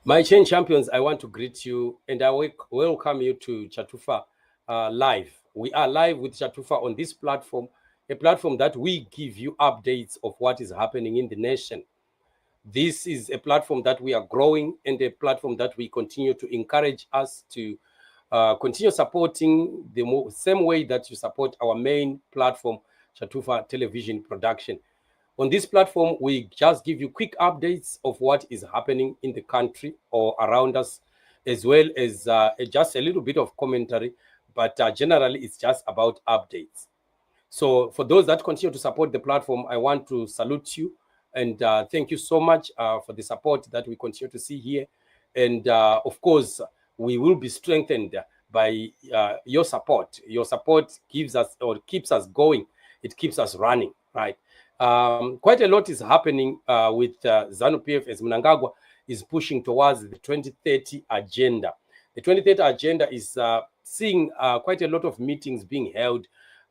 My chain champions, I want to greet you and I welcome you to Chatufa Live. We are live with Chatufa on this platform, a platform that we give you updates of what is happening in the nation. This is a platform that we are growing and a platform that we continue to encourage us to continue supporting the same way that you support our main platform, Chatufa Television Production. On this platform, we just give you quick updates of what is happening in the country or around us, as well as just a little bit of commentary, but generally it's just about updates. So for those that continue to support the platform, I want to salute you and thank you so much for the support that we continue to see here. And of course, we will be strengthened by your support. Your support gives us or keeps us going. It keeps us running, right? Quite a lot is happening with ZANU-PF as Mnangagwa is pushing towards the 2030 agenda. The 2030 agenda is seeing quite a lot of meetings being held,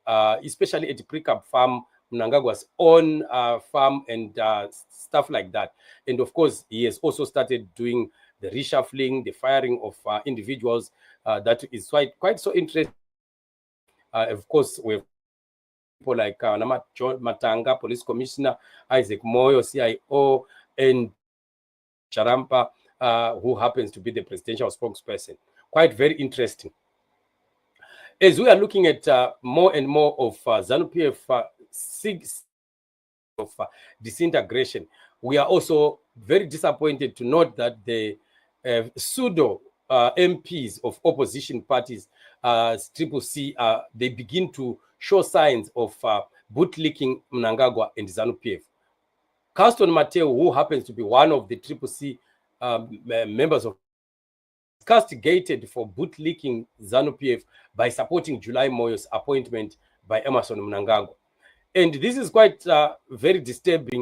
especially at the Precab farm, Mnangagwa's own farm and stuff like that. And of course, he has also started doing the reshuffling, the firing of individuals. That is quite so interesting. Of course, we've people like John Matanga, Police Commissioner, Isaac Moyo, CIO, and Charampa, who happens to be the presidential spokesperson. Quite very interesting. As we are looking at more and more of ZANU-PF of disintegration, we are also very disappointed to note that the pseudo MPs of opposition parties, Triple C, they begin to show signs of bootlicking Mnangagwa and ZANU-PF. Caston Matewu, who happens to be one of the Triple C members of castigated for bootlicking ZANU-PF by supporting July Moyo's appointment by Emmerson Mnangagwa. And this is quite very disturbing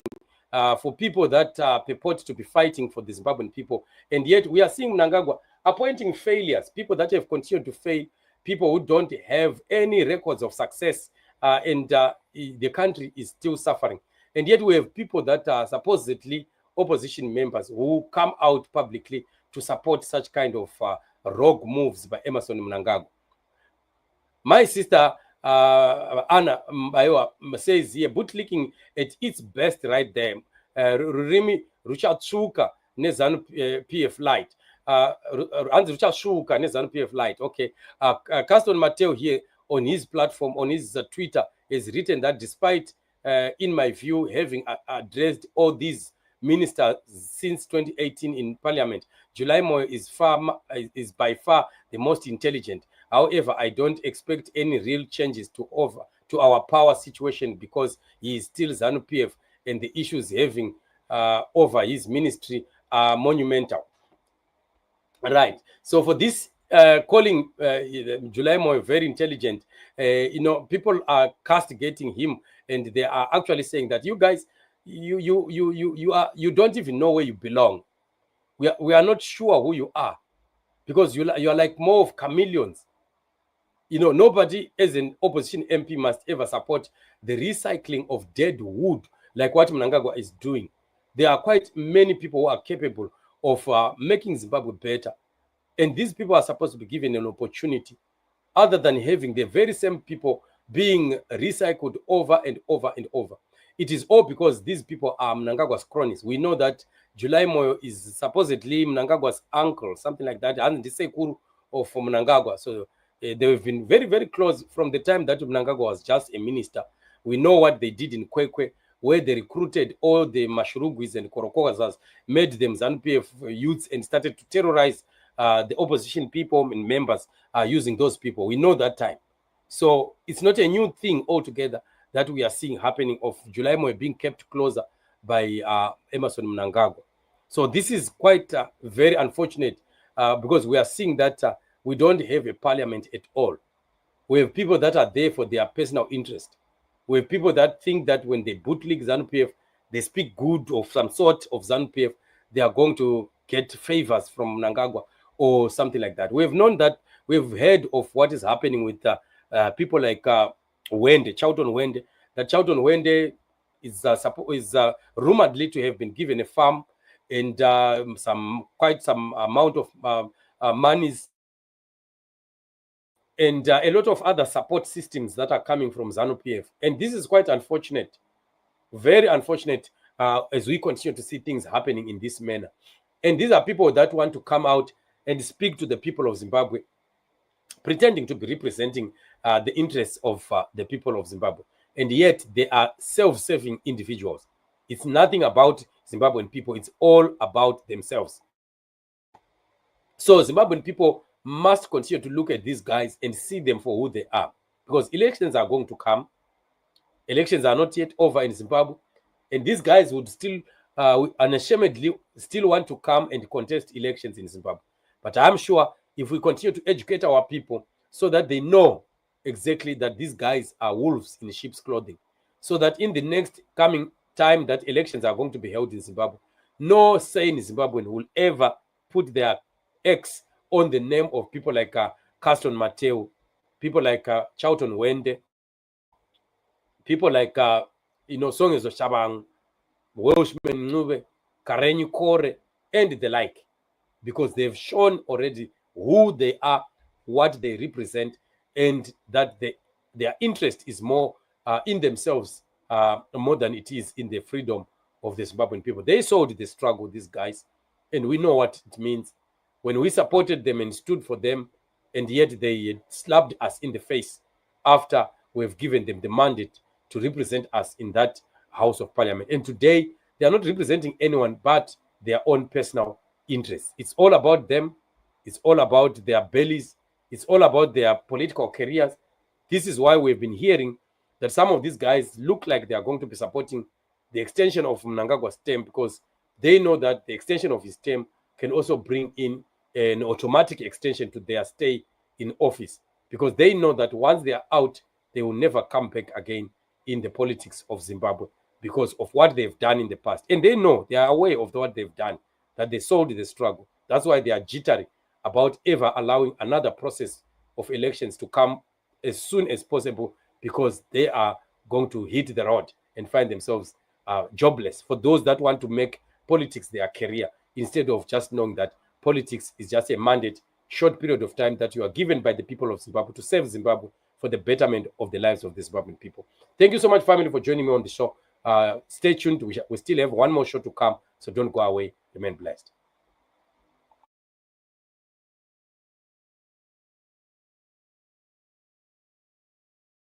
for people that purport to be fighting for the Zimbabwean people. And yet we are seeing Mnangagwa appointing failures, people that have continued to fail, people who don't have any records of success, and the country is still suffering. And yet we have people that are supposedly opposition members who come out publicly to support such kind of rogue moves by Emmerson Mnangagwa. My sister Anna Mbayo says here, bootlicking at its best right there. Rimi Ruchachuka ne ZANU-PF light. Ruchachuka ne ZANU-PF light. Okay. Caston Matewu here on his platform, on his Twitter, has written that despite, in my view, having addressed all these ministers since 2018 in Parliament, July Moyo is by far the most intelligent. However, I don't expect any real changes to our power situation because he is still ZANU-PF and the issues having over his ministry are monumental. Right. So for this calling July Moyo very intelligent, people are castigating him and they are actually saying that you guys, you don't even know where you belong. We are not sure who you are because you are like more of chameleons. Nobody as an opposition MP must ever support the recycling of dead wood like what Mnangagwa is doing. There are quite many people who are capable of making Zimbabwe better. And these people are supposed to be given an opportunity other than having the very same people being recycled over and over and over. It is all because these people are Mnangagwa's cronies. We know that July Moyo is supposedly Mnangagwa's uncle, something like that, and the Sekuru of Mnangagwa. So they have been very, very close from the time that Mnangagwa was just a minister. We know what they did in Kwekwe, where they recruited all the Mashurugwis and Korokozas, made them ZANU-PF youths and started to terrorize the opposition people and members using those people. We know that time. So it's not a new thing altogether that we are seeing happening of July Moyo being kept closer by Emmerson Mnangagwa. So this is quite very unfortunate because we are seeing that we don't have a parliament at all. We have people that are there for their personal interest. We have people that think that when they bootleg ZANU-PF, they speak good of some sort of ZANU-PF, they are going to get favors from Mnangagwa or something like that. We have known that, we've heard of what is happening with people like Wende, Charlton Wende. That Charlton Wende is rumoredly to have been given a farm and quite some amount of monies and a lot of other support systems that are coming from ZANU-PF. And this is quite unfortunate, very unfortunate, as we continue to see things happening in this manner. And these are people that want to come out and speak to the people of Zimbabwe, pretending to be representing the interests of the people of Zimbabwe. And yet they are self-serving individuals. It's nothing about Zimbabwean people. It's all about themselves. So Zimbabwean people must continue to look at these guys and see them for who they are, because elections are going to come. Elections are not yet over in Zimbabwe, and these guys would still unashamedly still want to come and contest elections in Zimbabwe. But I'm sure if we continue to educate our people so that they know exactly that these guys are wolves in sheep's clothing, so that in the next coming time that elections are going to be held in Zimbabwe, no sane Zimbabwean will ever put their X on the name of people like Caston Matewu, people like Charlton Wende, people like Songezo Shabang, Welshman Nube, Karenyi Kore, and the like, because they've shown already who they are, what they represent, and that their interest is more in themselves more than it is in the freedom of the Zimbabwean people. They saw the struggle, these guys, and we know what it means when we supported them and stood for them, and yet they slapped us in the face after we've given them the mandate to represent us in that House of Parliament. And today, they are not representing anyone but their own personal interests. It's all about them. It's all about their bellies. It's all about their political careers. This is why we've been hearing that some of these guys look like they are going to be supporting the extension of Mnangagwa's term, because they know that the extension of his term can also bring in an automatic extension to their stay in office, because they know that once they are out, they will never come back again in the politics of Zimbabwe because of what they've done in the past. And they know, they are aware of what they've done, that they sold the struggle. That's why they are jittery about ever allowing another process of elections to come as soon as possible, because they are going to hit the road and find themselves jobless. For those that want to make politics their career, instead of just knowing that politics is just a mandate, short period of time that you are given by the people of Zimbabwe to serve Zimbabwe for the betterment of the lives of the Zimbabwean people. Thank you so much, family, for joining me on the show. Stay tuned. We still have one more show to come, so don't go away. Remain blessed.